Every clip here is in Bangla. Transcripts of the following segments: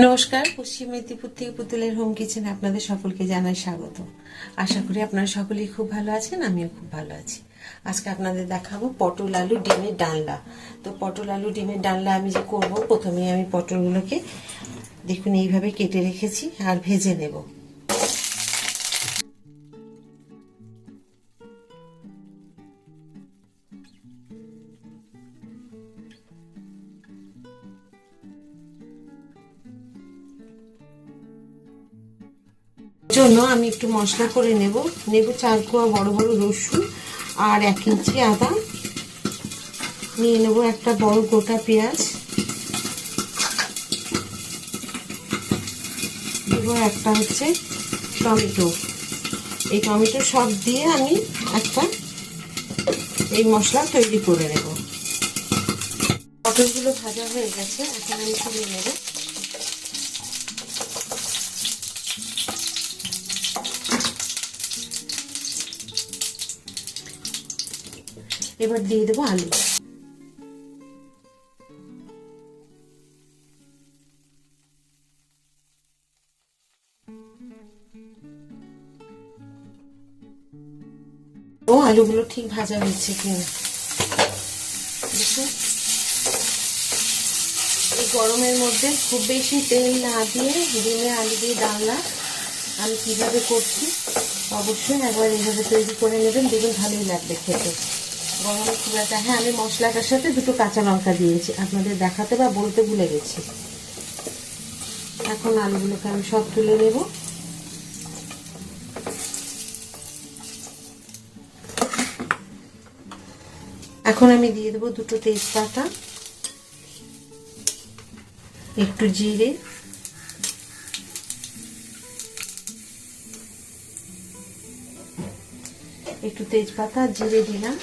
নমস্কার, পশ্চিম মেদিনীপুর থেকে পুতুলের হোম কিচেনে আপনাদের সকলকে জানাই স্বাগত। আশা করি আপনারা সকলেই খুব ভালো আছেন, আমিও খুব ভালো আছি। আজকে আপনাদের দেখাবো পটল আলু ডিমের ডালনা। তো পটল আলু ডিমের ডালনা আমি যে করব, প্রথমেই আমি পটলগুলোকে দেখুন এইভাবে কেটে রেখেছি আর ভেজে নেব। জন্য আমি একটু মশলা করে নেব 4 কোয়া বড় বড় রসুন আর 1 ইঞ্চি আদা নিয়ে নেব, একটা বড় গোটা পেঁয়াজ দেবো, একটা হচ্ছে টমেটো। এই টমেটো সব দিয়ে আমি একটা এই মশলা তৈরি করে নেব। পটলগুলো ভাজা হয়ে গেছে, এখন আমি তুলে নেব। এবার দিয়ে দেবো আলু। আলুগুলো ঠিক ভাজা হচ্ছে কিনা দেখুন। এই গরমের মধ্যে খুব বেশি তেল না দিয়ে ডিমে আলু দিয়ে ডালনা আমি কিভাবে করছি অবশ্যই একবার এইভাবে তৈরি করে নেবেন, দেখুন ভালোই লাগবে খেতে। গরমে খুব একটা, হ্যাঁ আমি মশলাটার সাথে 2টো কাঁচা লঙ্কা দিয়েছি, আপনাদের দেখাতে বা বলতে ভুলে গেছি। এখন আলুগুলোকে আমি সব তুলে নেব। এখন আমি দিয়ে দেবো 2টো তেজপাতা, একটু জিরে, একটু তেজপাতা জিরে দিলাম,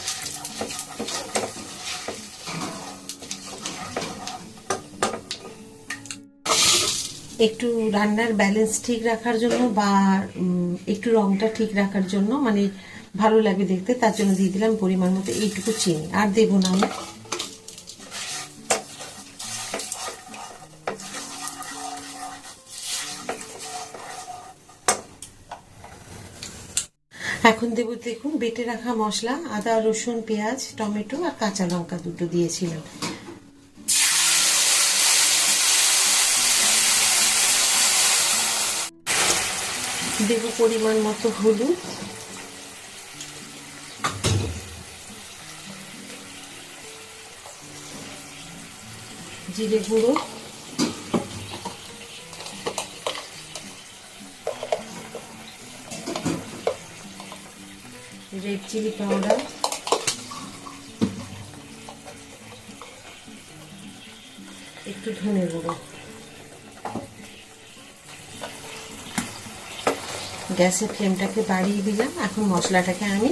একটু রান্নার ব্যালেন্স ঠিক রাখার জন্য বা একটু রংটা ঠিক রাখার জন্য, মানে ভালো লাগে দেখতে, তার জন্য দিয়ে দিলাম পরিমাণ মতো এইটুকু চিনি, আর দেবো না আমি। এখন দেব দেখুন বেটে রাখা মশলা, আদা রসুন পেঁয়াজ টমেটো আর কাঁচা লঙ্কা 2টো দিয়েছিলাম। দেব পরিমাণ মতো হলুদ, জিরে গুঁড়ো, রেড চিলি পাউডার, একটু ধনে গুঁড়ো। গ্যাসের ফ্লেমটাকে বাড়িয়ে দিলাম। এখন মশলাটাকে আমি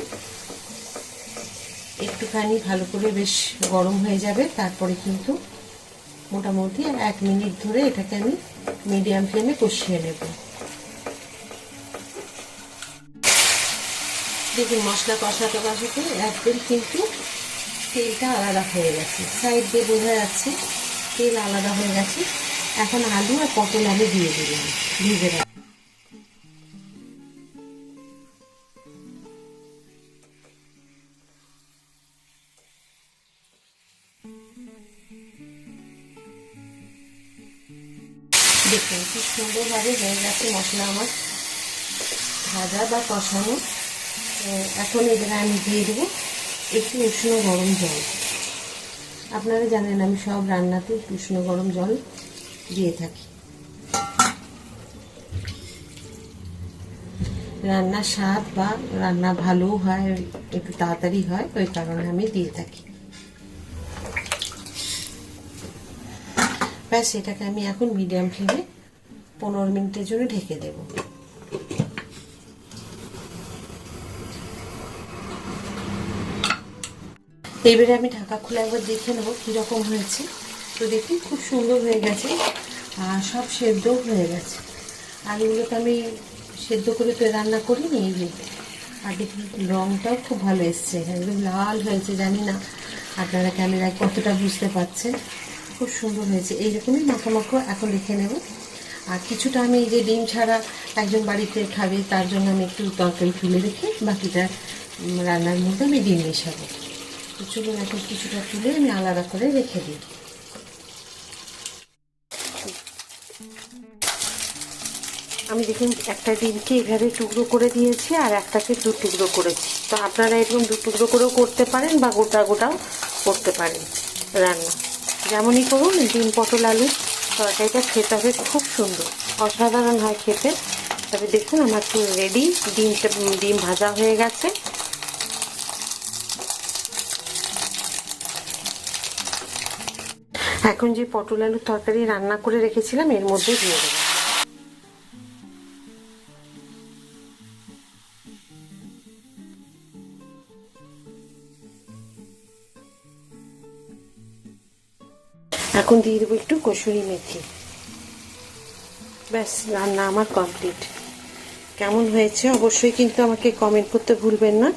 একটুখানি ভালো করে বেশ গরম হয়ে যাবে, তারপরে কিন্তু মোটামুটি 1 মিনিট ধরে এটাকে আমি মিডিয়াম ফ্লেমে কষিয়ে নেব। দেখুন মশলা কষাতে কষাতে একদম কিন্তু তেলটা আলাদা হয়ে গেছে, সাইড দিয়ে বোঝা যাচ্ছে তেল আলাদা হয়ে গেছে। এখন আলু আর পটল আমি দিয়ে দিলাম ভিজে রাখি। দেখুন খুব সুন্দরভাবে হয়ে গেছে মশলা আমার ভাজা বা কষানো। এখন এবারে আমি দিয়ে দেবো একটু উষ্ণ গরম জল। আপনারা জানেন আমি সব রান্নাতে উষ্ণ গরম জল দিয়ে থাকি, রান্নার স্বাদ বা রান্না ভালো হয়, একটু তাড়াতাড়ি হয়, ওই কারণে আমি দিয়ে থাকি। ব্যাস এটাকে আমি এখন মিডিয়াম ফ্লেমে 15 মিনিটের জন্য ঢেকে দেব। এবারে আমি ঢাকা খুলে একবার দেখে নেবো কীরকম হয়েছে। তো দেখুন খুব সুন্দর হয়ে গেছে আর সব সেদ্ধও হয়ে গেছে। আলুগুলোকে আমি সেদ্ধ করে তো রান্না করিনি, এই যে আর দেখুন রঙটাও খুব ভালো এসছে, একদম লাল হয়েছে। জানি না আপনারা ক্যামেরায় কতটা বুঝতে পারছেন, খুব সুন্দর হয়েছে। এইরকমই মাখো মাখো এখন রেখে নেব। আর কিছুটা আমি এই যে ডিম ছাড়া একজন বাড়িতে খাবে তার জন্য আমি একটু তরকারি তুলে রেখে বাকিটা রান্নার মধ্যে আমি ডিম মেশাবো। তো চলুন এখন কিছুটা তুলে আমি আলাদা করে রেখে দিই। আমি দেখুন একটা ডিমকে এভাবে টুকরো করে দিয়েছি আর একটাকে 2 টুকরো করেছি। তো আপনারা এরকম 2 টুকরো করেও করতে পারেন বা গোটা গোটাও করতে পারেন রান্না, যেমনই করুন। ডিম পটল আলু তরকারিটা খেতে হবে খুব সুন্দর, অসাধারণ হয় খেতে। তবে দেখুন আমার তো রেডি, ডিম ভাজা হয়ে গেছে। এখন যে পটল আলুর তরকারি রান্না করে রেখেছিলাম এর মধ্যে দিয়ে দেবো। এখন দিয়ে দেবো একটু কসুরি মেথি। ব্যাস, রান্না আমার কমপ্লিট। কেমন হয়েছে অবশ্যই কিন্তু আমাকে কমেন্ট করতে ভুলবেন না।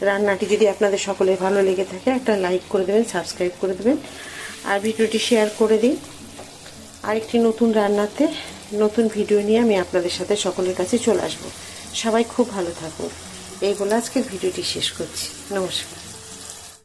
রান্নাটি যদি আপনাদের সকলের ভালো লেগে থাকে একটা লাইক করে দেবেন, সাবস্ক্রাইব করে দেবেন আর ভিডিওটি শেয়ার করে দিন। আরেকটি নতুন রান্নাতে নতুন ভিডিও নিয়ে আমি আপনাদের সাথে সকলের কাছে চলে আসবো। সবাই খুব ভালো থাকুন। এই বলে আজকের ভিডিওটি শেষ করছি। নমস্কার।